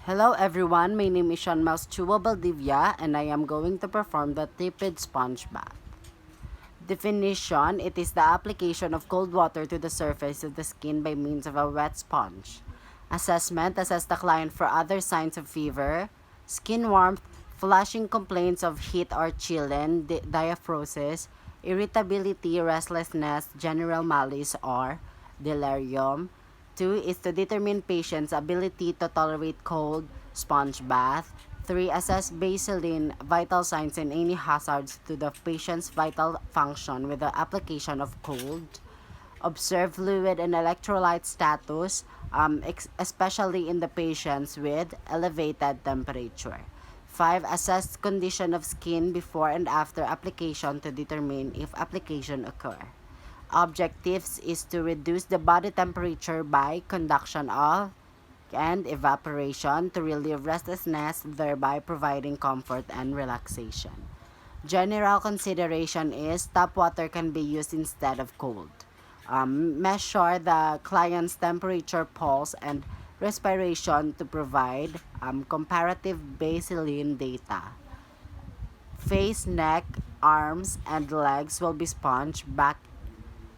Hello everyone, my name is Shanmaus Chewabaldivia and I am going to perform the tepid sponge bath. Definition: it is the application of cold water to the surface of the skin by means of a wet sponge. Assessment: assess the client for other signs of fever, skin warmth, flushing complaints of heat or chilling, diaphoresis, irritability, restlessness, general malaise, or delirium. 2 is to determine patient's ability to tolerate cold sponge bath. 3. Assess baseline vital signs and any hazards to the patient's vital function with the application of cold. Observe fluid and electrolyte status, especially in the patients with elevated temperature. 5. Assess condition of skin before and after application to determine if application occur. Objectives is to reduce the body temperature by conduction of and evaporation to relieve restlessness, thereby providing comfort and relaxation. General consideration is tap water can be used instead of cold. Measure the client's temperature, pulse, and respiration to provide comparative baseline data. Face, neck, arms, and legs will be sponged. Back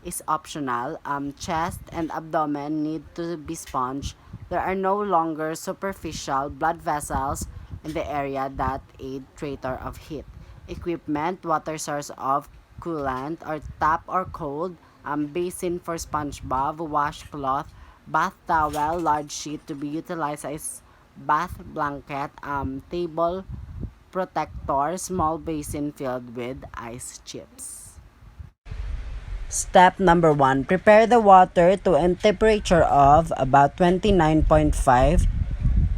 is optional. Chest and abdomen need to be sponged. There are no longer superficial blood vessels in the area that aid transfer of heat. Equipment: water source of coolant or tap or cold, basin for sponge bath, washcloth, bath towel, large sheet to be utilized as bath blanket, table protector, small basin filled with ice chips. Step number 1. Prepare the water to a temperature of about 29.5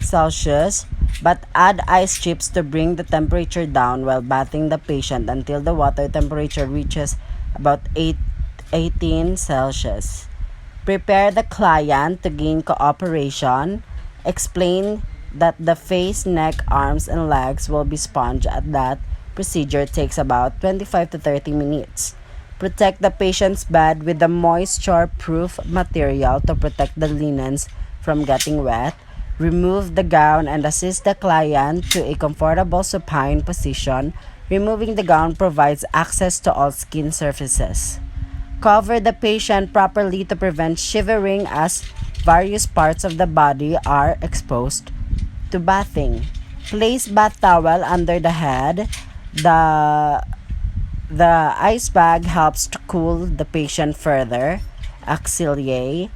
Celsius, but add ice chips to bring the temperature down while bathing the patient until the water temperature reaches about 18 Celsius. Prepare the client to gain cooperation. Explain that the face, neck, arms, and legs will be sponged at that procedure takes about 25 to 30 minutes. Protect the patient's bed with a moisture-proof material to protect the linens from getting wet. Remove the gown and assist the client to a comfortable supine position. Removing the gown provides access to all skin surfaces. Cover the patient properly to prevent shivering as various parts of the body are exposed to bathing. Place bath towel under the head. The ice bag helps to cool the patient further. Auxiliary: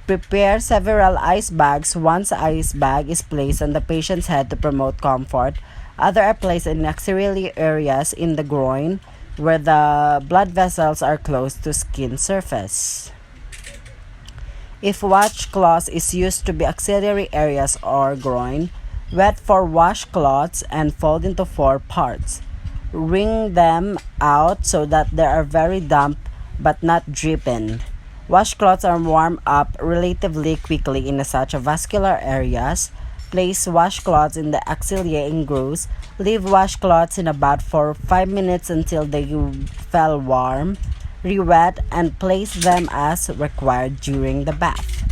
prepare several ice bags. One ice bag is placed on the patient's head to promote comfort. Others are placed in auxiliary areas in the groin where the blood vessels are close to skin surface. If washcloth is used to be auxiliary areas or groin, wet 4 washcloths and fold into 4 parts. Wring them out so that they are very damp but not dripping. Washcloths are warmed up relatively quickly in such vascular areas. Place washcloths in the axilla and grooves. Leave washcloths in about 4 or 5 minutes until they feel warm. Re-wet and place them as required during the bath.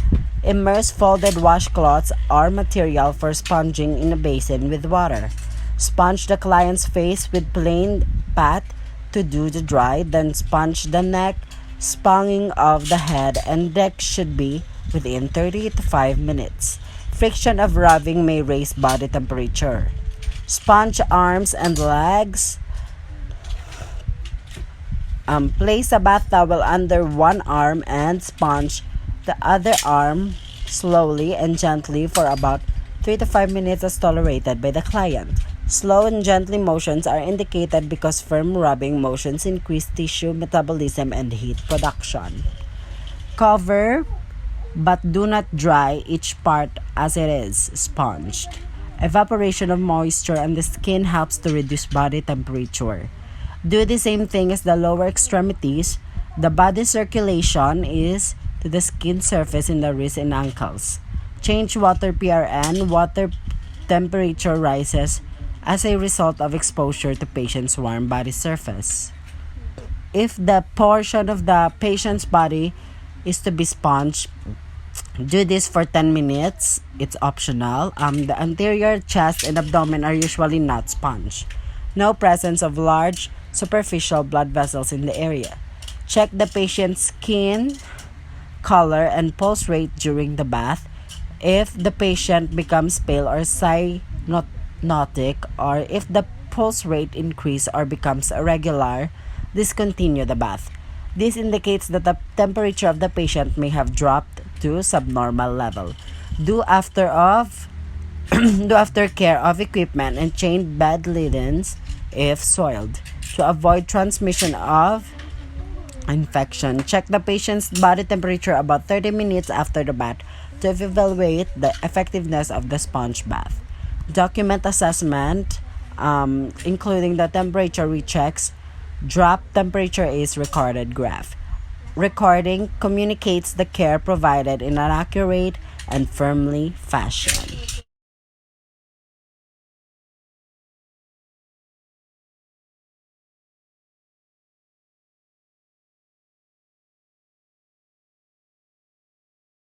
Immerse folded washcloths or material for sponging in a basin with water. Sponge the client's face with plain pad to do the dry, then sponge the neck. Sponging of the head and neck should be within 30 to 5 minutes. Friction of rubbing may raise body temperature. Sponge arms and legs. Place a bath towel under one arm and sponge the other arm slowly and gently for about 3 to 5 minutes as tolerated by the client. Slow and gentle motions are indicated because firm rubbing motions increase tissue metabolism and heat production. Cover but do not dry each part as it is sponged. Evaporation of moisture on the skin helps to reduce body temperature. Do the same thing as the lower extremities. The body circulation is to the skin surface in the wrists and ankles. Change water PRN. Water temperature rises as a result of exposure to patient's warm body surface. If the portion of the patient's body is to be sponged, Do this for 10 minutes. It's optional. The anterior chest and abdomen are usually not sponged. No presence of large superficial blood vessels in the area. Check the patient's skin color and pulse rate during the bath. If the patient becomes pale or cyanotic, or if the pulse rate increases or becomes irregular, discontinue the bath. This indicates that the temperature of the patient may have dropped to subnormal level. Do after care of equipment and change bed linens if soiled. To avoid transmission of infection, check the patient's body temperature about 30 minutes after the bath to evaluate the effectiveness of the sponge bath. Document assessment, including the temperature rechecks. Drop temperature is recorded graph. Recording communicates the care provided in an accurate and firmly fashion.